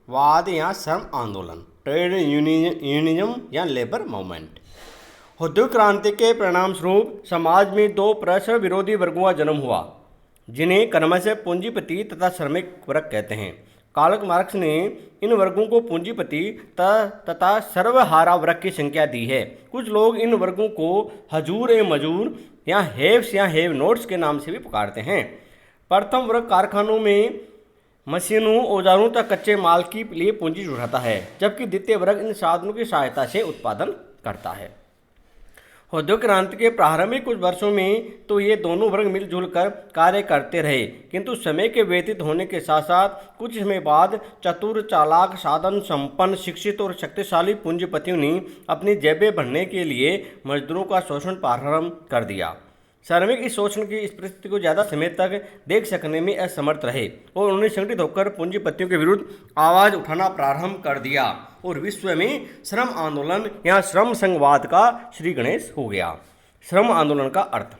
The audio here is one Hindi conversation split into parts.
वाद या श्रम आंदोलन, ट्रेड यूनियनिज्म या लेबर मूवमेंट। औद्योगिक क्रांति के परिणाम स्वरूप समाज में दो परस्पर विरोधी वर्गों का जन्म हुआ, जिन्हें क्रमशः पूंजीपति तथा श्रमिक वर्ग कहते हैं। कार्ल मार्क्स ने इन वर्गों को पूंजीपति तथा सर्वहारा वर्ग की संख्या दी है। कुछ लोग इन वर्गों को हजूर ए मजूर या हेव्स या हेव नोट्स के नाम से भी पुकारते हैं। प्रथम वर्ग कारखानों में मशीनों, औजारों तक कच्चे माल के लिए पूंजी जुटाता है, जबकि द्वितीय वर्ग इन साधनों की सहायता से उत्पादन करता है। औद्योगिक क्रांति के प्रारंभिक कुछ वर्षों में तो ये दोनों वर्ग मिलजुल कर कार्य करते रहे, किंतु समय के व्यतीत होने के साथ साथ कुछ समय बाद चतुर, चालाक, साधन संपन्न, शिक्षित और शक्तिशाली पूंजीपतियों ने अपनी जेबें भरने के लिए मजदूरों का शोषण प्रारंभ कर दिया। श्रमिक इस शोषण की इस परिस्थिति को ज़्यादा समय तक देख सकने में असमर्थ रहे और उन्होंने संगठित होकर पूंजीपतियों के विरुद्ध आवाज़ उठाना प्रारंभ कर दिया और विश्व में श्रम आंदोलन या श्रम संघवाद का श्री गणेश हो गया। श्रम आंदोलन का अर्थ।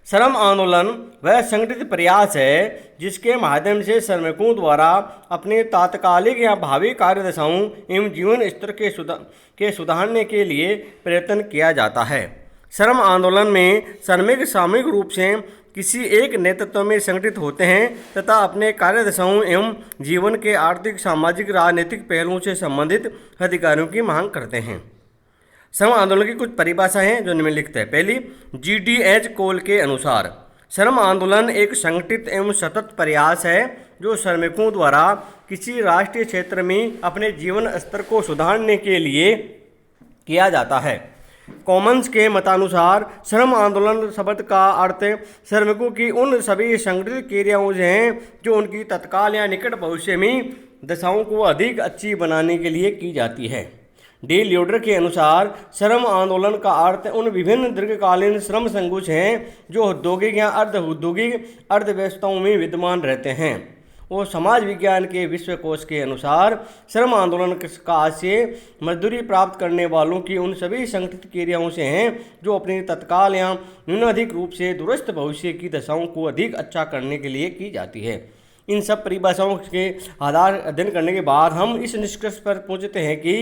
श्रम आंदोलन वह संगठित प्रयास है जिसके माध्यम से श्रमिकों द्वारा अपने तात्कालिक या भावी कार्यदशाओं एवं जीवन स्तर के सुधारने के लिए प्रयत्न किया जाता है। श्रम आंदोलन में श्रमिक सामूहिक रूप से किसी एक नेतृत्व में संगठित होते हैं तथा अपने कार्यदशाओं एवं जीवन के आर्थिक, सामाजिक, राजनीतिक पहलुओं से संबंधित अधिकारों की मांग करते हैं। श्रम आंदोलन की कुछ परिभाषाएं हैं जो निम्नलिखित है। पहली, GDH कोल के अनुसार श्रम आंदोलन एक संगठित एवं सतत प्रयास है जो श्रमिकों द्वारा किसी राष्ट्रीय क्षेत्र में अपने जीवन स्तर को सुधारने के लिए किया जाता है। कॉमन्स के मतानुसार श्रम आंदोलन शब्द का अर्थ श्रमिकों की उन सभी संगठित क्रियाओं से हैं जो उनकी तत्काल या निकट भविष्य में दशाओं को अधिक अच्छी बनाने के लिए की जाती है। डी ल्यूडर के अनुसार श्रम आंदोलन का अर्थ उन विभिन्न दीर्घकालीन श्रम संघों से हैं जो औद्योगिक या अर्ध औद्योगिक अर्थव्यवस्थाओं में विद्यमान रहते हैं। और समाज विज्ञान के विश्वकोश के अनुसार श्रम आंदोलन का आशय मजदूरी प्राप्त करने वालों की उन सभी संगठित क्रियाओं से हैं जो अपनी तत्काल या न्यूनाधिक रूप से दूरस्थ भविष्य की दशाओं को अधिक अच्छा करने के लिए की जाती है। इन सब परिभाषाओं के आधार अध्ययन करने के बाद हम इस निष्कर्ष पर पहुंचते हैं कि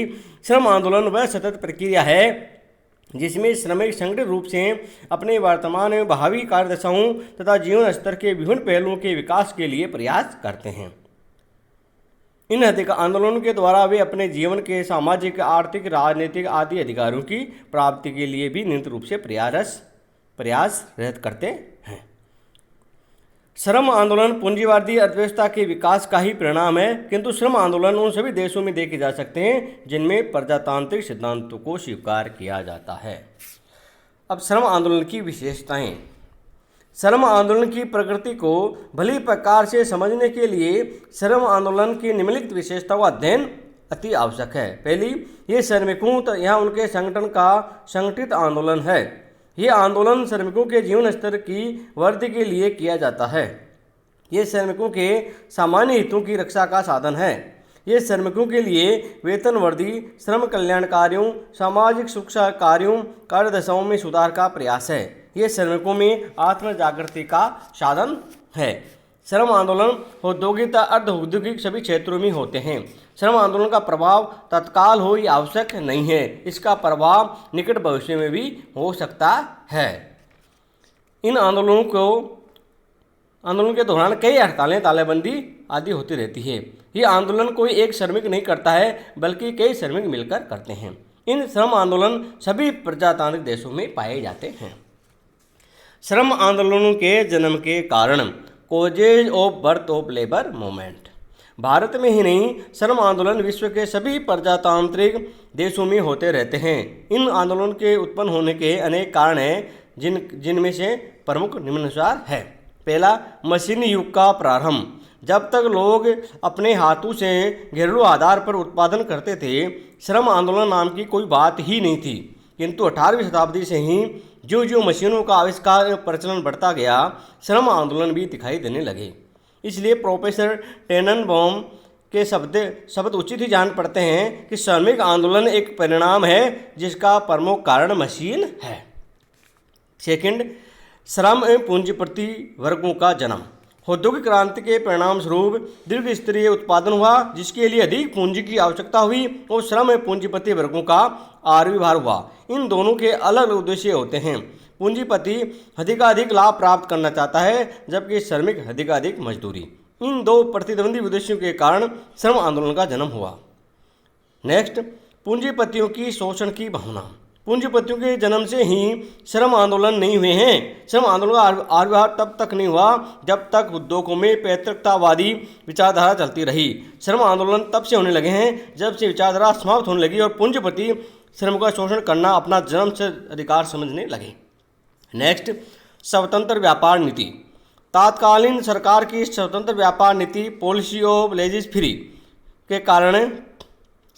श्रम आंदोलन वह सतत प्रक्रिया है जिसमें श्रमिक संगठित रूप से अपने वर्तमान एवं भावी कार्यदशाओं तथा जीवन स्तर के विभिन्न पहलुओं के विकास के लिए प्रयास करते हैं। इन आंदोलनों के द्वारा वे अपने जीवन के सामाजिक, आर्थिक, राजनीतिक आदि अधिकारों की प्राप्ति के लिए भी निरंतर रूप से प्रयासरत करते हैं। श्रम आंदोलन पूंजीवादी अर्थव्यवस्था के विकास का ही परिणाम है, किंतु श्रम आंदोलन उन सभी देशों में देखे जा सकते हैं जिनमें प्रजातांत्रिक सिद्धांतों को स्वीकार किया जाता है। अब श्रम आंदोलन की विशेषताएं। श्रम आंदोलन की प्रकृति को भली प्रकार से समझने के लिए श्रम आंदोलन की निम्नलिखित विशेषताओं का अध्ययन अति आवश्यक है। पहली, ये श्रमिकों या उनके संगठन का संगठित आंदोलन है। ये आंदोलन श्रमिकों के जीवन स्तर की वृद्धि के लिए किया जाता है। ये श्रमिकों के सामान्य हितों की रक्षा का साधन है। ये श्रमिकों के लिए वेतन वृद्धि, श्रम कल्याण कार्यों, सामाजिक सुरक्षा कार्यों, कार्यदशाओं में सुधार का प्रयास है। ये श्रमिकों में आत्म जागृति का साधन है। श्रम आंदोलन औद्योगिक अर्ध औद्योगिक सभी क्षेत्रों में होते हैं। श्रम आंदोलन का प्रभाव तत्काल हो या आवश्यक नहीं है, इसका प्रभाव निकट भविष्य में भी हो सकता है। इन आंदोलन के दौरान कई हड़तालें, तालाबंदी आदि होती रहती है। ये आंदोलन कोई एक श्रमिक नहीं करता है बल्कि कई श्रमिक मिलकर करते हैं। इन श्रम आंदोलन सभी प्रजातांत्रिक देशों में पाए जाते हैं। श्रम आंदोलनों के जन्म के कारण, causes of birth of labour movement. Bharat में ही नहीं, श्रम आंदोलन विश्व के सभी प्रजातांत्रिक देशों में होते रहते हैं। इन आंदोलन के उत्पन्न होने के अनेक कारण हैं जिनमें से प्रमुख निम्नानुसार है। पहला, मशीनी युग का प्रारंभ। जब तक लोग अपने हाथों से घरेलू आधार पर उत्पादन करते थे, श्रम आंदोलन नाम की कोई बात ही नहीं थी। किंतु 18वीं शताब्दी से ही जो जो मशीनों का आविष्कार प्रचलन बढ़ता गया, श्रम आंदोलन भी दिखाई देने लगे। इसलिए प्रोफेसर टेननबॉम के शब्द उचित ही जान पड़ते हैं कि श्रमिक आंदोलन एक परिणाम है जिसका प्रमुख कारण मशीन है। सेकंड, श्रम एवं पूंजीपति वर्गों का जन्म। औद्योगिक क्रांति के परिणाम स्वरूप दीर्घ स्तरीय उत्पादन हुआ, जिसके लिए अधिक पूंजी की आवश्यकता हुई और श्रम एवं पूंजीपति वर्गों का आविर्भाव हुआ। इन दोनों के अलग अलग उद्देश्य होते हैं। पूंजीपति अधिकाधिक लाभ प्राप्त करना चाहता है, जबकि श्रमिक अधिकाधिक मजदूरी। इन दो प्रतिद्वंदी उद्देश्यों के कारण श्रम आंदोलन का जन्म हुआ। नेक्स्ट, पूंजीपतियों की शोषण की भावना। पूंजीपतियों के जन्म से ही श्रम आंदोलन नहीं हुए हैं। श्रम आंदोलन का आविर्भाव तब तक नहीं हुआ जब तक उद्योगों में पैतृकतावादी विचारधारा चलती रही। श्रम आंदोलन तब से होने लगे हैं जब से विचारधारा समाप्त होने लगी और पूंजीपति श्रम का शोषण करना अपना जन्म से अधिकार समझने लगे। नेक्स्ट, स्वतंत्र व्यापार नीति। तात्कालीन सरकार की स्वतंत्र व्यापार नीति पॉलिसी ऑफ लेजिस फ्री के कारण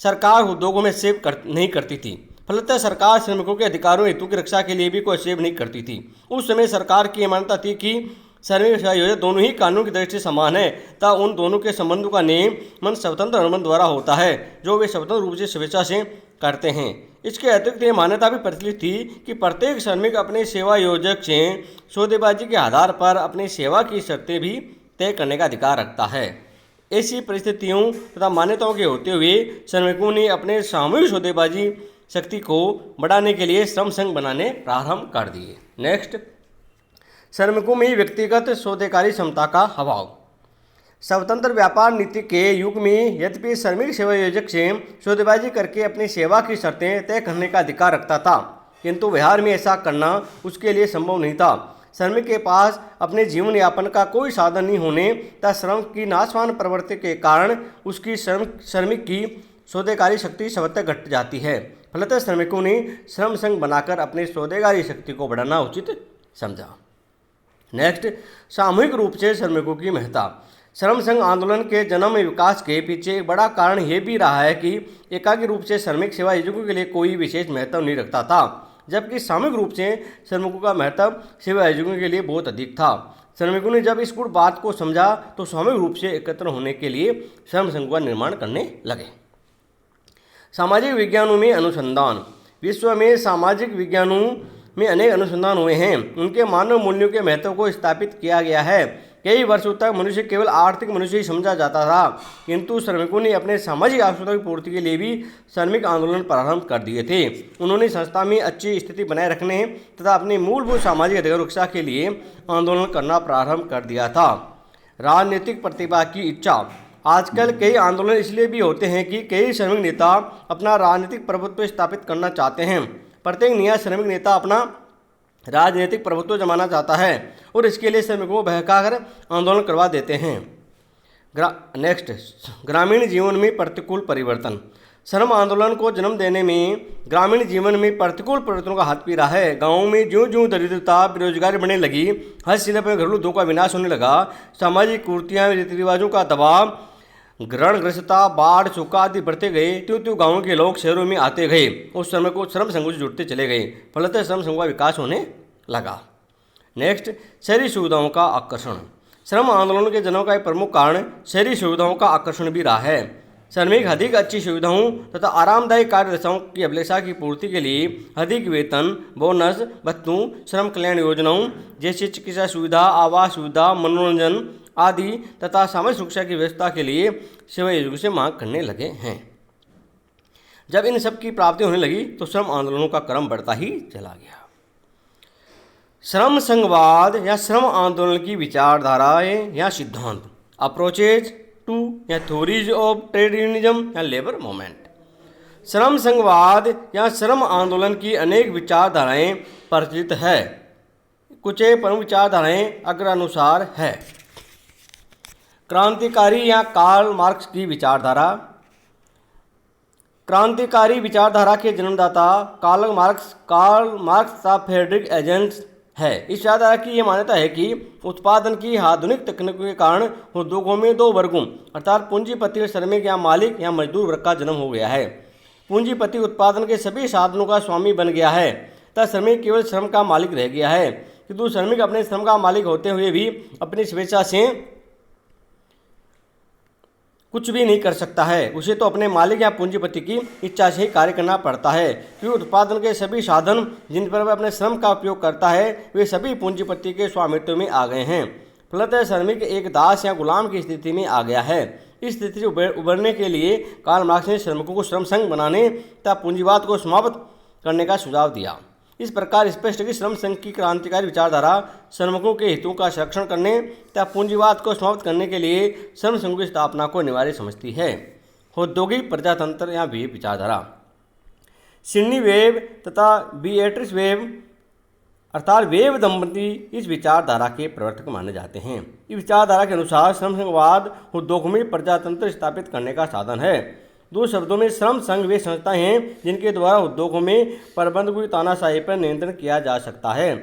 सरकार उद्योगों में सेव नहीं करती थी। फलतः सरकार श्रमिकों के अधिकारों हेतु की रक्षा के लिए भी कोई सेव नहीं करती थी। उस समय सरकार की मान्यता थी कि श्रमिक सेवा योजना दोनों ही कानून की दृष्टि से समान है तथा उन दोनों के संबंधों का नियमन स्वतंत्र अनुबंध द्वारा होता है, जो वे स्वतंत्र रूप से स्वेच्छा से करते हैं। इसके अतिरिक्त ये मान्यता भी प्रचलित थी कि प्रत्येक श्रमिक अपने सेवा योजक से सौदेबाजी के आधार पर अपनी सेवा की शर्तें भी तय करने का अधिकार रखता है। ऐसी परिस्थितियों तथा मान्यताओं के होते हुए श्रमिकों ने अपने सामूहिक सौदेबाजी शक्ति को बढ़ाने के लिए श्रम संघ बनाने प्रारंभ कर दिए। नेक्स्ट, श्रमिकों में व्यक्तिगत सौदेकारी क्षमता का अभाव। स्वतंत्र व्यापार नीति के युग में यद्यपि श्रमिक सेवा योजक से सौदेबाजी करके अपनी सेवा की शर्तें तय करने का अधिकार रखता था, किंतु व्यवहार में ऐसा करना उसके लिए संभव नहीं था। श्रमिक के पास अपने जीवन यापन का कोई साधन नहीं होने तथा श्रम की नाशवान प्रवृत्ति के कारण उसकी श्रमिक की सौदेकारी शक्ति स्वतः घट जाती है। फलतः श्रमिकों ने श्रम संघ बनाकर अपनी सौदेकारी शक्ति को बढ़ाना उचित समझा। नेक्स्ट, सामूहिक रूप से श्रमिकों की महत्ता। श्रम संघ आंदोलन के जन्म में विकास के पीछे एक बड़ा कारण यह भी रहा है कि एकाकी रूप से श्रमिक सेवा योजकों के लिए कोई विशेष महत्व नहीं रखता था, जबकि सामूहिक रूप से श्रमिकों का महत्व सेवा योजकों के लिए बहुत अधिक था। श्रमिकों ने जब इस गुण बात को समझा तो सामूहिक रूप से एकत्र होने के लिए श्रम संघ का निर्माण करने लगे। सामाजिक विज्ञानों में अनुसंधान। विश्व में सामाजिक विज्ञानों में अनेक अनुसंधान हुए हैं। उनके मानव मूल्यों के महत्व को स्थापित किया गया है। कई वर्षों तक मनुष्य केवल आर्थिक मनुष्य ही समझा जाता था, किंतु श्रमिकों ने अपने सामाजिक आवश्यकताओं की पूर्ति के लिए भी श्रमिक आंदोलन प्रारंभ कर दिए थे। उन्होंने संस्था में अच्छी स्थिति बनाए रखने तथा अपने मूलभूत सामाजिक अधिकारों की रक्षा के लिए आंदोलन करना प्रारंभ कर दिया था। राजनीतिक प्रतिभा की इच्छा। आजकल कई आंदोलन इसलिए भी होते हैं कि कई श्रमिक नेता अपना राजनीतिक प्रभुत्व स्थापित करना चाहते हैं। प्रत्येक नया श्रमिक नेता अपना राजनीतिक प्रभुत्व जमाना चाहता है और इसके लिए श्रमिकों को बहकाकर आंदोलन करवा देते हैं। नेक्स्ट, ग्रामीण जीवन में प्रतिकूल परिवर्तन। श्रम आंदोलन को जन्म देने में ग्रामीण जीवन में प्रतिकूल परिवर्तनों का हाथ भी रहा है। गाँवों में ज्यों ज्यों दरिद्रता बेरोजगारी बढ़ने लगी, हस्तशिल्प में घरेलू उद्योग का विनाश होने लगा, सामाजिक कुरीतियाँ रीति रिवाजों का दबाव, ग्रहणग्रस्तता, बाढ़, सूखा आदि बढ़ते गए, त्यों त्यों गाँवों के लोग शहरों में आते गए और श्रम संघों से जुड़ते चले गए। फलतः श्रम संघों का विकास होने लगा। नेक्स्ट, शहरी सुविधाओं का आकर्षण। श्रम आंदोलन के जन्म का एक प्रमुख कारण शहरी सुविधाओं का आकर्षण भी रहा है। श्रमिक अधिक अच्छी सुविधाओं तथा आरामदायक कार्यदशाओं की अभिलाषा की पूर्ति के लिए अधिक वेतन, बोनस, भत्तों, श्रम कल्याण योजनाओं जैसे चिकित्सा सुविधा, आवास सुविधा, मनोरंजन आदि तथा सामाजिक सुरक्षा की व्यवस्था के लिए सेवा योजकों से मांग करने लगे हैं। जब इन सब की प्राप्ति होने लगी तो श्रम आंदोलनों का क्रम बढ़ता ही चला गया। श्रम संघवाद या श्रम आंदोलन की विचारधाराएं या सिद्धांत। अप्रोचेज टू या थ्योरीज ऑफ ट्रेड यूनिज्म या लेबर मूवमेंट। श्रम संघवाद या श्रम आंदोलन की अनेक विचारधाराएं प्रचलित है। कुछ प्रमुख विचारधाराएं अग्रानुसार है। क्रांतिकारी या कार्ल मार्क्स की विचारधारा। क्रांतिकारी विचारधारा के जन्मदाता कार्ल मार्क्स तथा फ्रेडरिक एंजेल्स है। इस विचारधारा की यह मान्यता है कि उत्पादन की आधुनिक तकनीकों के कारण उद्योगों में दो वर्गों अर्थात पूंजीपति और श्रमिक या मालिक या मजदूर वर्ग का जन्म हो गया है। पूंजीपति उत्पादन के सभी साधनों का स्वामी बन गया है तथा श्रमिक केवल श्रम का मालिक रह गया है, किंतु श्रमिक अपने श्रम का मालिक होते हुए भी अपनी स्वेच्छा से कुछ भी नहीं कर सकता है। उसे तो अपने मालिक या पूंजीपति की इच्छा से ही कार्य करना पड़ता है, क्योंकि उत्पादन के सभी साधन जिन पर वह अपने श्रम का उपयोग करता है वे सभी पूंजीपति के स्वामित्व में आ गए हैं। फलतः श्रमिक एक दास या गुलाम की स्थिति में आ गया है। इस स्थिति से उबरने के लिए कार्ल मार्क्स ने श्रमिकों को श्रम संघ बनाने तथा पूंजीवाद को समाप्त करने का सुझाव दिया। इस प्रकार स्पष्ट है कि श्रम संघ की क्रांतिकारी विचारधारा श्रमिकों के हितों का संरक्षण करने तथा पूंजीवाद को समाप्त करने के लिए श्रम संघ की स्थापना को अनिवार्य समझती है। औद्योगिक प्रजातंत्र या वेब विचारधारा। सिडनी वेब तथा बीएट्रिस वेब अर्थात वेब दंपति इस विचारधारा के प्रवर्तक माने जाते हैं। इस विचारधारा के अनुसार श्रम संघवाद उद्योगों में प्रजातंत्र स्थापित करने का साधन है। दो शब्दों में श्रम संघ वे संस्थाएं हैं जिनके द्वारा उद्योगों में प्रबंधकों की तानाशाही पर नियंत्रण किया जा सकता है,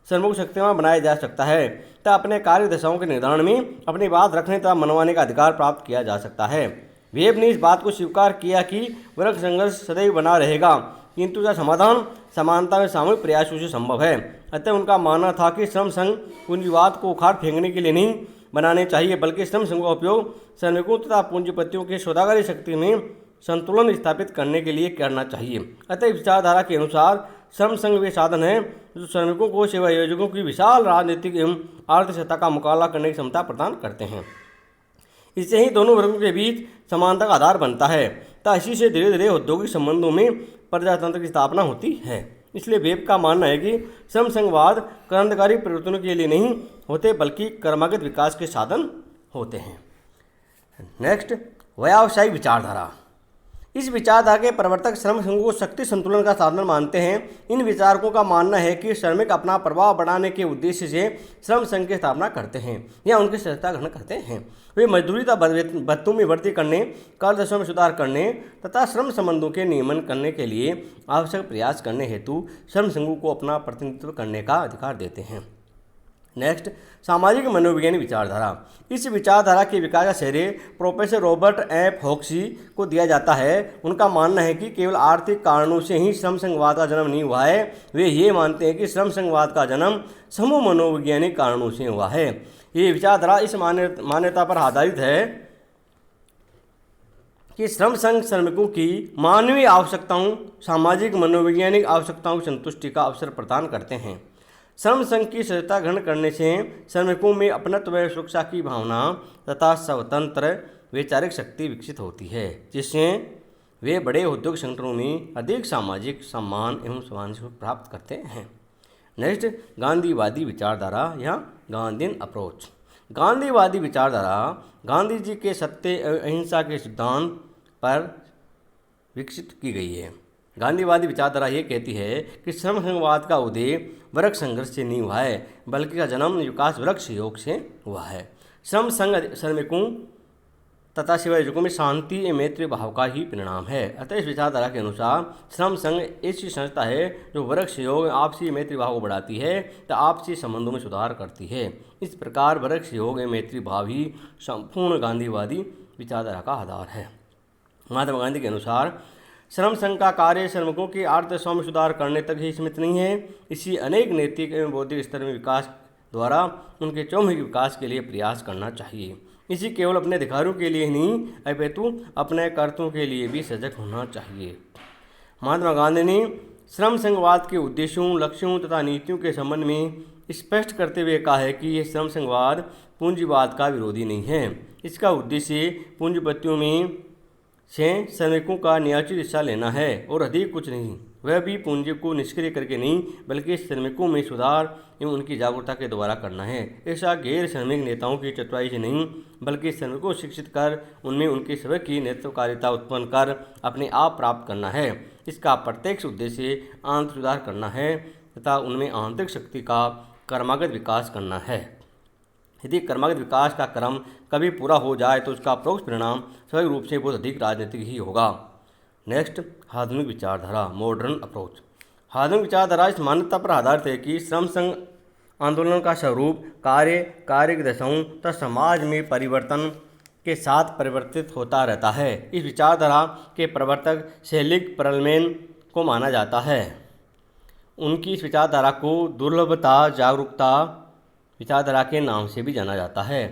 श्रमिकों को शक्तिमान बनाया जा सकता है तथा अपने कार्य दशाओं के निर्धारण में अपनी बात रखने तथा मनवाने का अधिकार प्राप्त किया जा सकता है। वेब ने इस बात को स्वीकार किया कि वर्ग संघर्ष सदैव बना रहेगा, किंतु इसका समाधान समानता में सामूहिक प्रयासों से संभव है। अतः उनका मानना था कि श्रम संघ पूंजीवाद को उखाड़ फेंकने के लिए नहीं बनाने चाहिए, बल्कि श्रम संघ का उपयोग श्रमिकों तथा पूंजीपतियों की सौदागरी शक्ति में संतुलन स्थापित करने के लिए करना चाहिए। अतः इस विचारधारा के अनुसार श्रम संघ वे साधन है जो श्रमिकों को सेवा आयोजकों की विशाल राजनीतिक एवं आर्थिक सत्ता का मुकाबला करने की क्षमता प्रदान करते हैं। इससे ही दोनों वर्गों के बीच समानता का आधार बनता है तथा इसी से धीरे धीरे औद्योगिक संबंधों में प्रजातंत्र की स्थापना होती है। इसलिए वेब का मानना है कि श्रम संघवाद क्रांतिकारी परिवर्तनों के लिए नहीं होते, बल्कि क्रमागत विकास के साधन होते हैं। नेक्स्ट, व्यावसायिक विचारधारा। इस विचारधारा के प्रवर्तक श्रम संघों को शक्ति संतुलन का साधन मानते हैं। इन विचारकों का मानना है कि श्रमिक अपना प्रभाव बढ़ाने के उद्देश्य से श्रम संघ की स्थापना करते हैं या उनकी सदस्यता ग्रहण करते हैं। वे मजदूरी तथा भत्तों में वृद्धि करने, कर दशों में सुधार करने तथा श्रम संबंधों के नियमन करने के लिए आवश्यक प्रयास करने हेतु श्रम संघों को अपना प्रतिनिधित्व करने का अधिकार देते हैं। नेक्स्ट, सामाजिक मनोवैज्ञानिक विचारधारा। इस विचारधारा के विकास का श्रेय प्रोफेसर रॉबर्ट एफ हॉक्सी को दिया जाता है। उनका मानना है कि केवल आर्थिक कारणों से ही श्रम संघवाद का जन्म नहीं हुआ है। वे ये मानते हैं कि श्रम संघवाद का जन्म समूह मनोवैज्ञानिक कारणों से हुआ है। ये विचारधारा इस मान्यता पर आधारित है कि श्रम संघ श्रमिकों की मानवीय आवश्यकताओं, सामाजिक मनोवैज्ञानिक आवश्यकताओं की संतुष्टि का अवसर प्रदान करते हैं। श्रम संघ की सदस्यता ग्रहण करने से श्रमिकों में अपनत्व व सुरक्षा की भावना तथा स्वतंत्र वैचारिक शक्ति विकसित होती है, जिससे वे बड़े उद्योग संगठनों में अधिक सामाजिक सम्मान एवं समावेश प्राप्त करते हैं। नेक्स्ट, गांधीवादी विचारधारा या गांधीयन अप्रोच। गांधीवादी विचारधारा गांधी जी के सत्य एवं अहिंसा के सिद्धांत पर विकसित की गई है। गांधीवादी विचारधारा ये कहती है कि श्रम संघवाद का उदय वर्ग संघर्ष से नहीं हुआ है, बल्कि का जन्म विकास वर्ग सहयोग से हुआ है। श्रम संघ श्रमिकों तथा सेवायोजकों में शांति एवं मैत्री भाव का ही परिणाम है। अतः इस विचारधारा के अनुसार श्रम संघ ऐसी संस्था है जो वर्ग सहयोग आपसी मैत्री भाव को बढ़ाती है तथा आपसी संबंधों में सुधार करती है। इस प्रकार वर्ग सहयोग एवं मैत्री भाव ही संपूर्ण गांधीवादी विचारधारा का आधार है। महात्मा गांधी के अनुसार श्रम संघ का कार्य श्रमिकों की आर्थिक दशा में सुधार करने तक ही सीमित नहीं है, इसी अनेक नैतिक एवं बौद्धिक स्तर में विकास द्वारा उनके चौमुखी विकास के लिए प्रयास करना चाहिए। इसी केवल अपने अधिकारों के लिए नहीं अपितु अपने कर्तव्यों के लिए भी सजग होना चाहिए। महात्मा गांधी ने श्रम संघवाद के उद्देश्यों, लक्ष्यों तथा नीतियों के संबंध में स्पष्ट करते हुए कहा है कि यह श्रम संघवाद पूंजीवाद का विरोधी नहीं है। इसका उद्देश्य पूंजीपतियों में से श्रमिकों का न्यायोचित हिस्सा लेना है और अधिक कुछ नहीं। वह भी पूंजी को निष्क्रिय करके नहीं, बल्कि श्रमिकों में सुधार एवं उनकी जागरूकता के द्वारा करना है। ऐसा गैर श्रमिक नेताओं की चतुराई से नहीं, बल्कि श्रमिकों को शिक्षित कर उनमें उनकी स्वयं की नेतृत्वकारिता उत्पन्न कर अपने आप प्राप्त करना है। इसका प्रत्यक्ष उद्देश्य आंतरिक सुधार करना है तथा उनमें आंतरिक शक्ति का क्रमागत विकास करना है। यदि क्रमागत विकास का क्रम कभी पूरा हो जाए तो उसका परोक्ष परिणाम स्वाभाविक रूप से बहुत अधिक राजनीतिक ही होगा। नेक्स्ट, आधुनिक विचारधारा मॉडर्न अप्रोच। आधुनिक विचारधारा इस मान्यता पर आधारित है कि श्रम संघ आंदोलन का स्वरूप कार्य की दशाओं तथा समाज में परिवर्तन के साथ परिवर्तित होता रहता है। इस विचारधारा के प्रवर्तक सेलिग परलमैन को माना जाता है। उनकी इस विचारधारा को दुर्लभता जागरूकता विचारधारा के नाम से भी जाना जाता है।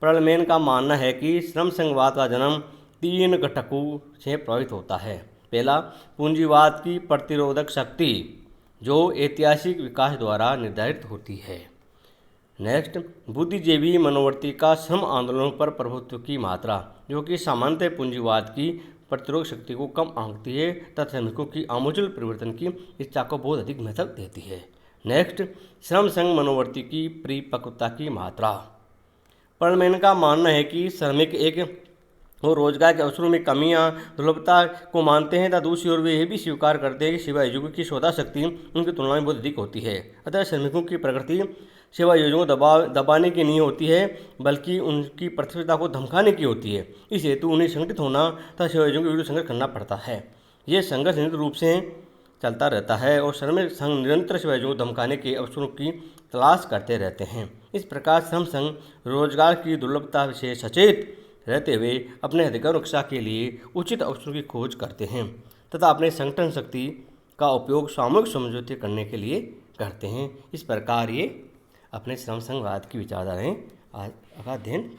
परलमैन का मानना है कि श्रम संघवाद का जन्म 3 घटकों से प्रभावित होता है। पहला, पूंजीवाद की प्रतिरोधक शक्ति जो ऐतिहासिक विकास द्वारा निर्धारित होती है। नेक्स्ट, बुद्धिजीवी मनोवर्ती का श्रम आंदोलनों पर प्रभुत्व की मात्रा, जो कि सामान्यतः पूंजीवाद की प्रतिरोध शक्ति को कम आंकती है तथा श्रमिकों की आमूल परिवर्तन की इच्छा को बहुत अधिक महत्व देती है। नेक्स्ट, श्रम संघ मनोवर्ती की परिपक्वता की मात्रा। पर्लमैन का मानना है कि श्रमिक एक और रोजगार के अवसरों में कमियां दुर्लभता को मानते हैं तथा दूसरी ओर वे यह भी स्वीकार करते हैं कि सेवा योजकों की सौदा शक्ति उनकी तुलना में बहुत अधिक होती है। अतः श्रमिकों की प्रकृति सेवा योजनाओं को दबाने की नहीं होती है, बल्कि उनकी प्रतिस्पर्धा को धमकाने की होती है। इस हेतु उन्हें संगठित होना तथा सेवा योजनाओं के विरुद्ध संघर्ष करना पड़ता है। ये संघर्ष निरंतर रूप से चलता रहता है और श्रमिक संघ निरंतर सेवा योजनाओं को धमकाने के अवसरों की तलाश करते रहते हैं। इस प्रकार श्रम संघ रोजगार की दुर्लभता से सचेत रहते हुए अपने अधिकार रक्षा के लिए उचित अवसरों की खोज करते हैं तथा अपने संगठन शक्ति का उपयोग सामूहिक समझौते करने के लिए करते हैं। इस प्रकार ये अपने श्रम संघवाद की विचारधाराएं का अध्ययन